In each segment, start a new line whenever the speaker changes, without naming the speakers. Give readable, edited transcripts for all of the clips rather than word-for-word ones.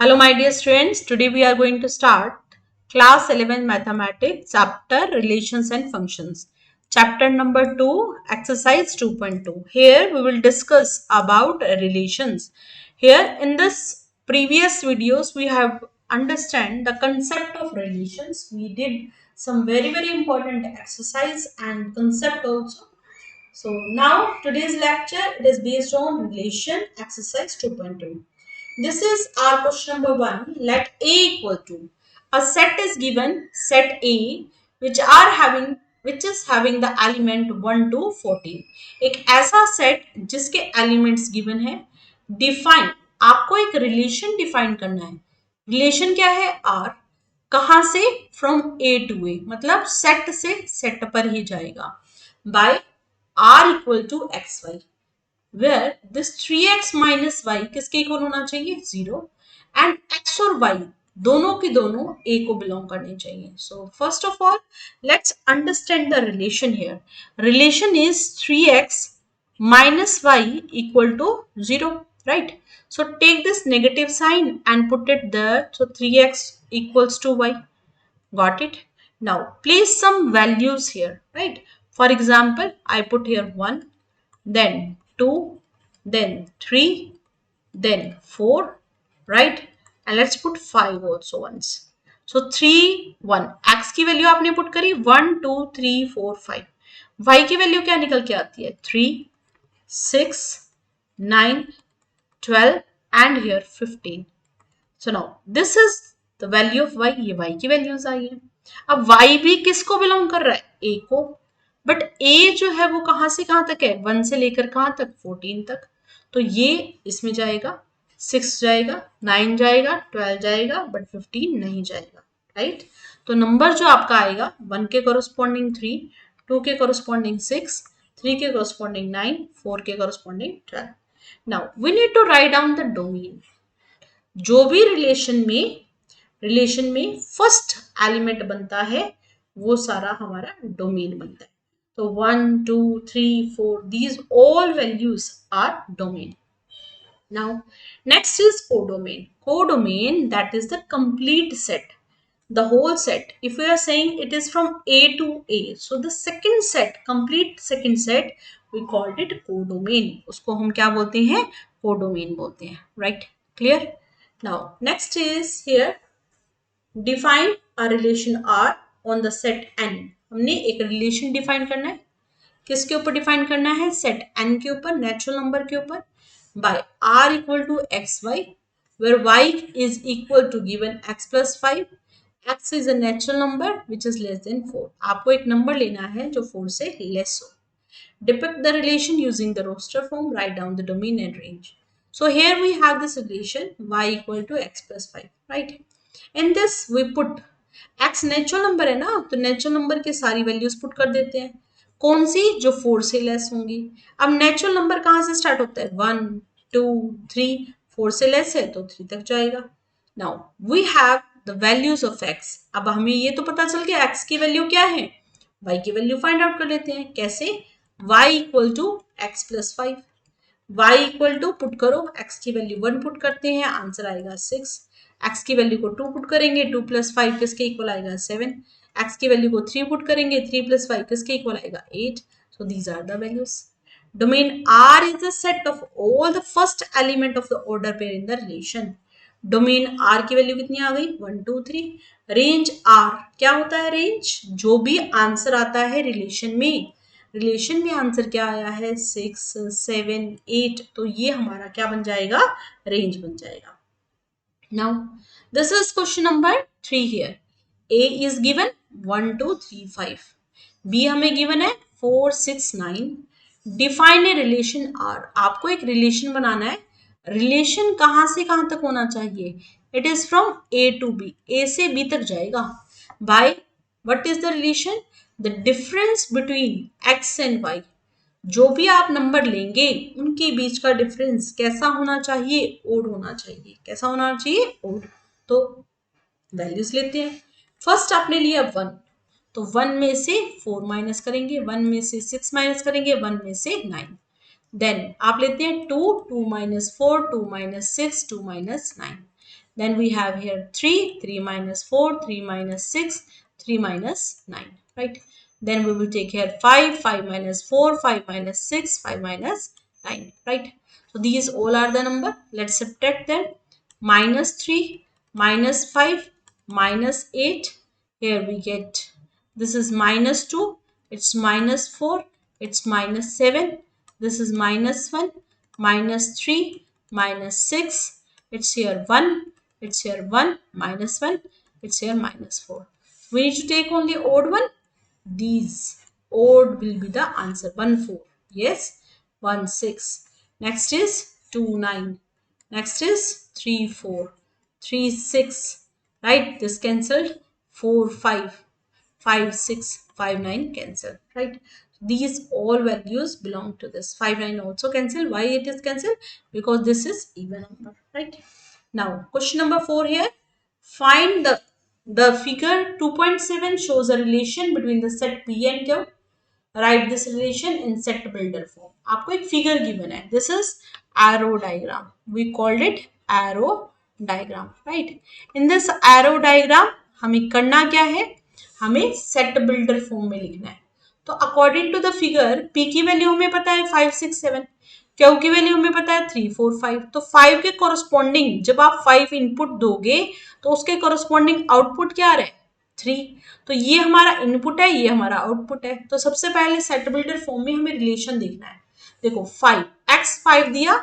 Hello, my dear students. Today we are going to start class 11 mathematics chapter relations and functions. Chapter number 2, exercise 2.2. Here we will discuss about relations. Here in this previous videos we have understand the concept of relations. We did some very important exercise and concept also. So now today's lecture it is based on relation exercise 2.2. This is our question number 1. Let A equal to a set is given set A which is having the element 1 to 14. एक ऐसा set जिसके elements given है define आपको एक relation define करना है relation क्या है आर कहां से फ्रॉम ए टू ए मतलब सेट से सेट पर ही जाएगा bye r equal to xy where this 3x minus y किसके इक्वल होना चाहिए 0 एंड x और y दोनों की दोनों a को बिलोंग करने चाहिए so first of all let's understand the relation here relation is 3x minus y equal to 0 right so take this negative sign and put it there so 3x equals to y got it now place some values here right for example I put here 1 then 2, then 3, then 4, right? And let's put 5 also once. So 3, 1. X की value आपने put करी 1, 2, 3, 4, 5. Y की value क्या निकल के आती है 3, 6, 9, 12 and here 15. So now this is the value of y. ये y की वैल्यूज आई है अब y भी किसको बिलोंग कर रहा है a को बट a जो है वो कहां से कहां तक है 1 से लेकर कहां तक 14 तक तो ये इसमें जाएगा 6 जाएगा 9 जाएगा 12 जाएगा बट 15 नहीं जाएगा राइट तो नंबर जो आपका आएगा 1 के कोरोस्पोंडिंग 3 2 के कोरोस्पोंडिंग 6 3 के कोरोस्पोंडिंग 9 4 के corresponding 12 now we need to write down the domain जो भी रिलेशन में फर्स्ट एलिमेंट बनता है वो सारा हमारा डोमेन बनता है तो 1 2 3 4 these all values are domain now next is codomain that is the complete set the whole set if we are saying it is from a to a so the second set complete second set we called it codomain उसको हम क्या बोलते हैं codomain बोलते हैं right clear now next is here define a relation R on the set n हमने एक relation define करना है किसके ऊपर डिफाइन करना है सेट n के ऊपर नेचुरल नंबर के ऊपर by r equal to X Y where y is equal to given x plus 5 x is a natural number which is less than 4 आपको एक नंबर लेना है जो 4 से लेस हो depict the relation using the roster form write down the domain and range so here we have this relation y equal to x plus 5 right in this we put x natural number है ना तो natural number की सारी values put कर देते हैं कौन सी जो 4 से लेस होंगी अब नेचुरल नंबर कहां से स्टार्ट होता है 1 2 3 4 से लेस है तो 3 तक जाएगा now we have the values of x अब हमें ये तो पता चल गया x की वैल्यू क्या है y की वैल्यू फाइंड आउट कर लेते हैं कैसे y equal to X plus 5 y equal to put करो x की वैल्यू 1 पुट करते हैं आंसर आएगा 6 x की वैल्यू को 2 पुट करेंगे 2 प्लस 5 किसके इक्वल आएगा 7 x की वैल्यू को 3 पुट करेंगे 3 प्लस 5 किसके इक्वल आएगा 8 so these are the values domain R is the set of all the first element of the order pair in the relation domain R की value कितनी आ गई 1 2 3 range R क्या होता है रेंज जो भी आंसर आता है रिलेशन में आंसर क्या आया है 6 7 8 तो ये हमारा क्या बन जाएगा रेंज बन जाएगा now this is question number 3 here a is given 1 2 3 5 b हमें given है 4 6 9 define a relation r आपको एक रिलेशन बनाना है रिलेशन कहां से कहां तक होना चाहिए it is from a to b a से b तक जाएगा by what is the relation the difference between x and y जो भी आप नंबर लेंगे उनके बीच का डिफरेंस कैसा होना चाहिए ओड होना चाहिए कैसा होना चाहिए ओड तो वैल्यूज लेते हैं फर्स्ट आपने लिया 1 तो 1 में से 4 माइनस करेंगे 1 में से 6 माइनस करेंगे 1 में से 9 देन आप लेते हैं 2, 2 minus 4, 2 minus 6, 2 minus 9. Then we have here 3, 3 minus 4, 3 minus 6, 3 minus 9, right? Then we will take here 5, 5 minus 4, 5 minus 6, 5 minus 9, right? So these all are the number. Let's subtract them. Minus 3, minus 5, minus 8. Here we get, this is minus 2, it's minus 4, it's minus 7. This is minus 1, minus 3, minus 6. It's here 1, it's here 1, minus 1, it's here minus 4. We need to take only odd one. These odd will be the answer. 1 4. Yes. 1 6. Next is 2 9. Next is 3 4. 3 6. Right? This cancelled. 4 5. 5 6. 5 9 cancel. Right? These all values belong to this. 5 9 also cancel. Why it is cancelled? Because this is even number. Right? Now question number 4 here. Find the figure 2.7 shows a relation between the set P and Q. Write this relation in set builder form. आपको एक figure given है. This is arrow diagram. We called it arrow diagram, right? In this arrow diagram हमें करना क्या है? हमें set builder form में लिखना है. तो according to the figure P की वैल्यू हमें पता है 5 6 7. क्यू की वैल्यू हमें पता है 3 4 5. तो 5 के कोरस्पॉन्डिंग जब आप 5 इनपुट दोगे तो उसके कोरस्पॉन्डिंग आउटपुट क्या आ रहा है 3. तो ये हमारा इनपुट है, ये हमारा आउटपुट है. तो सबसे पहले सेट बिल्डर फॉर्म में हमें रिलेशन देखना है. देखो 5 x 5 दिया,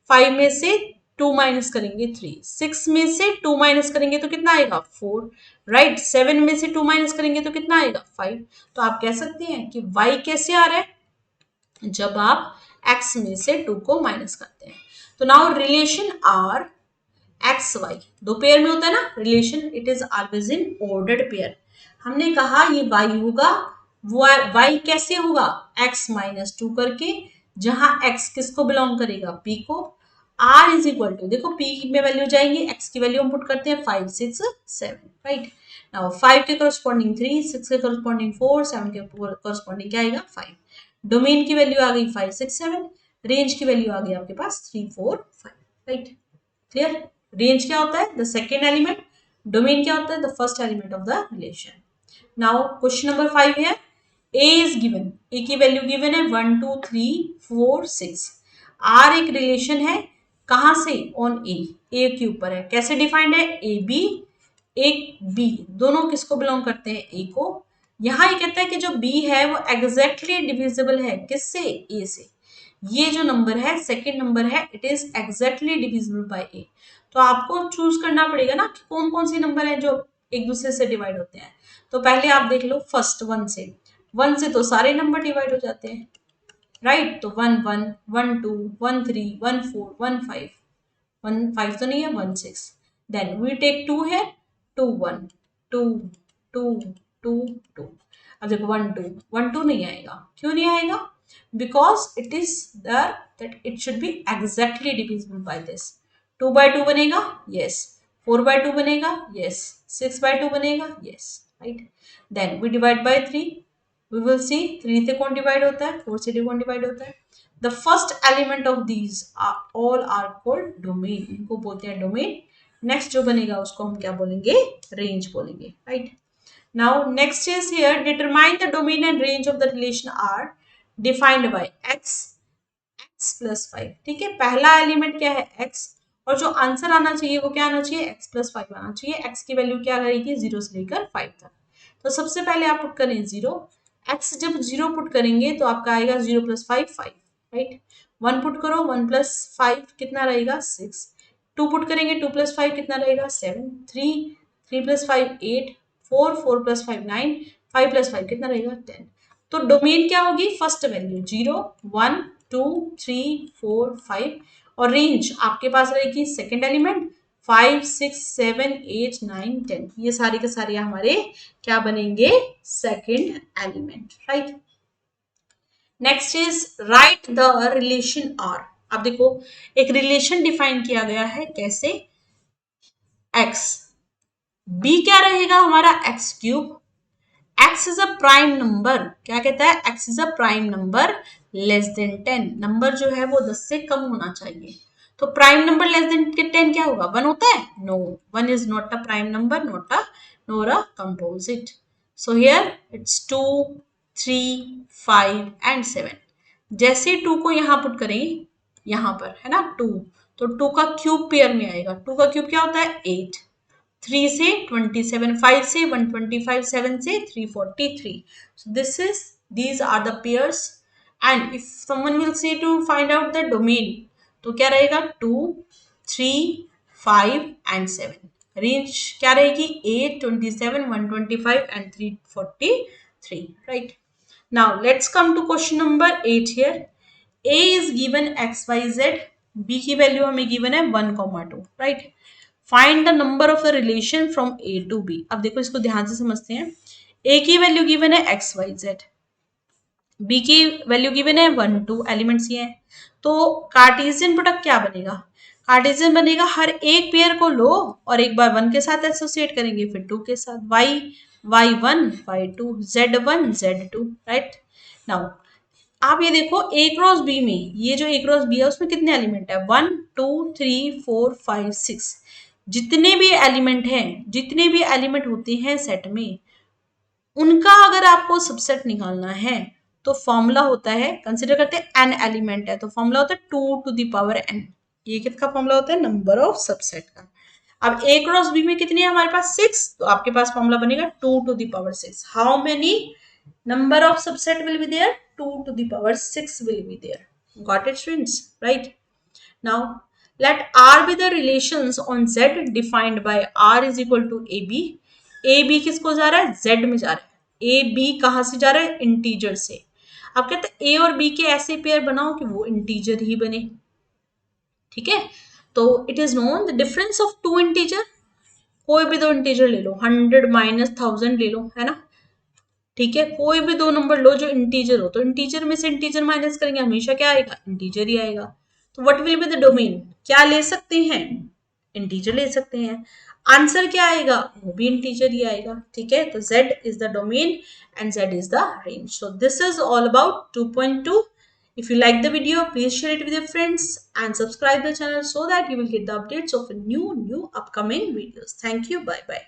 5 में से 2 माइनस करेंगे 3, 6 में से 2 माइनस करेंगे तो कितना आएगा 4, राइट. 7 में से 2 माइनस करेंगे तो कितना आएगा 5. तो आप कह सकते हैं कि y कैसे आ रहा है जब आप x में से 2 को माइनस करते हैं. तो now relation R X Y दो पेयर में होता है ना relation. It is always in ordered pair. हमने कहा ये वाई होगा, वाई कैसे होगा x माइनस 2 करके, जहां x किसको बिलोंग करेगा p को. r इज इक्वल टू, देखो p में वैल्यू जाएंगे, x की वैल्यू हम पुट करते हैं 5 6 7, राइट. नाउ 5 के कोरस्पॉन्डिंग 3, 6 के कोरस्पॉन्डिंग 4, 7 के कोरस्पॉन्डिंग क्या आएगा 5. डोमेन की वैल्यू आ गई 5 6 7, रेंज की वैल्यू आ गई आपके पास 3 4 5, राइट. क्लियर. रेंज क्या होता है द सेकेंड एलिमेंट, डोमेन क्या होता है the first element of the relation. Now question number 5 है a इज गिवन, a की वैल्यू गिवन है 1 2 3 4 6. r एक रिलेशन है कहां से ऑन a के ऊपर है. कैसे डिफाइंड है ए बी, एक b, दोनों किसको बिलोंग करते हैं a को. यहां ये कहता है कि जो b है वो एग्जैक्टली डिविजिबल है किससे a से. ये जो नंबर है सेकेंड नंबर है it is exactly divisible by a. तो आपको चूज करना पड़ेगा ना कि कौन कौन सी नंबर है जो एक दूसरे से डिवाइड होते हैं. तो पहले आप देख लो फर्स्ट 1 से, 1 से तो सारे नंबर डिवाइड हो जाते हैं, राइट. तो 1 1 1 2 1 3 1 4 1 5, 1 5 तो नहीं है 1 6. देन वी टेक 2 है 2 1 2 2 2 2. अब देखो 1 2 1 2 नहीं आएगा. क्यों नहीं आएगा? Because it is that it should be exactly divisible by this. 2 by 2 बनेगा यस, 4 by 2 बनेगा यस, 6 by 2 बनेगा yes, right. Then we divide by 3, we will see 3 से कौन डिवाइड होता है 4 से कौन डिवाइड होता है. The first element of these all are called domain, इनको बोलते हैं डोमेन. नेक्स्ट जो बनेगा उसको हम क्या बोलेंगे रेंज बोलेंगे, right. Now next is here determine the domain and range of the relation R defined by x plus 5. ठीक है, पहला एलिमेंट क्या है x, और जो आंसर आना चाहिए वो क्या आना चाहिए x प्लस 5 आना चाहिए. x की वैल्यू क्या रहेगी 0 से लेकर 5 तक. तो सबसे पहले आप पुट करें 0. x जब 0 पुट करेंगे तो आपका आएगा 0 प्लस 5 5, राइट. 1 पुट करो 1 प्लस 5 कितना रहेगा 6. 2 पुट करेंगे 2 प्लस 5 कितना रहेगा 7. 3 प्लस 5 8, 4 प्लस 5 9, 5 प्लस 5 कितना रहेगा 10. तो डोमेन क्या होगी फर्स्ट वैल्यू 0 1 2 3 4 5, और रेंज आपके पास रहेगी सेकेंड एलिमेंट 5 6 7 8 9 10. ये सारे के सारे हमारे क्या बनेंगे second element, right. Next is write the relation R. अब देखो एक रिलेशन डिफाइन किया गया है कैसे, x b क्या रहेगा हमारा x cube. x is a prime number, क्या कहता है x is a prime number less than 10, number जो है वो 10 से कम होना चाहिए। तो प्राइम नंबर लेस देन 10 क्या होगा, 1 होता है? No, 1 is not a prime number, not a nor a composite. So here it's 2, 3, 5 and 7। जैसे 2 को यहां पुट करें, यहां पर है ना 2, तो 2 का क्यूब पेयर में आएगा। 2 का क्यूब क्या होता है? 8। 3 से 27, 5 से 125, 7 से 343। So this is, these are the pairs, and if someone will say to find out the domain, तो क्या रहेगा? 2, 3, 5 and 7। रेंज क्या रहेगी? 8, 27, 125 and 343, right? Now let's come to question number 8 here. A is given x, y, z, b की value हमें given है 1, 2, right? Find the number of the relation from A to B. अब देखो इसको ध्यान से समझते हैं। ए की वैल्यू गिवन है एक्स, वाई, जेड, बी की वैल्यू गिवन है 1, 2, एलिमेंट्स ये हैं। तो कार्टेशियन प्रोडक्ट क्या बनेगा? कार्टेशियन बनेगा, हर एक पेयर को लो और एक बार 1 के साथ एसोसिएट करेंगे, फिर 2 के साथ, y, y1, y2, z1, z2, right? Now आप ये देखो ए क्रॉस बी में, ये जो ए क्रॉस बी है उसमें कितने एलिमेंट है? 1, 2, 3, 4, 5, 6। जितने भी एलिमेंट हैं, जितने भी एलिमेंट होते हैं सेट में, उनका अगर आपको सबसेट निकालना है तो फॉर्मूला होता है, कंसिडर करते हैं एन एलिमेंट है तो फॉर्मूला होता है 2 टू द पावर एन। ये किसका फॉर्मूला होता है? नंबर ऑफ सबसेट का। अब ए क्रॉस बी में कितने हैं हमारे पास? 6, तो आपके पास फॉर्मूला बनेगा 2 to the power 6। How many number of subset will be there? 2 to the power 6 will be there. Got it, students? Right? Now let R be the relations on Z defined by R is equal to AB. AB किसको जा रहा है? Z में जा रहा है। AB कहां से जा रहा है? इंटीजर से। अब कहते हैं A और B के ऐसे पेयर बनाओ कि वो इंटीजर ही बने। ठीक है, तो it is known the difference of two integer. कोई भी दो इंटीजर ले लो, 100 माइनस 1000 ले लो, है ना? ठीक है, कोई भी दो नंबर लो जो इंटीजर हो, तो इंटीजर में से इंटीजर माइनस करेंगे, हमेशा क्या आएगा? इंटीजर ही आएगा। तो what will be the domain? क्या ले सकते हैं? इंटीजर ले सकते हैं। आंसर क्या आएगा? वो भी इंटीजर ही आएगा। ठीक है, तो z is the domain and z is the range. So this is all about 2.2. If you like the video, please share it with your friends and subscribe the channel so that you will get the updates of new upcoming videos. Thank you. Bye bye.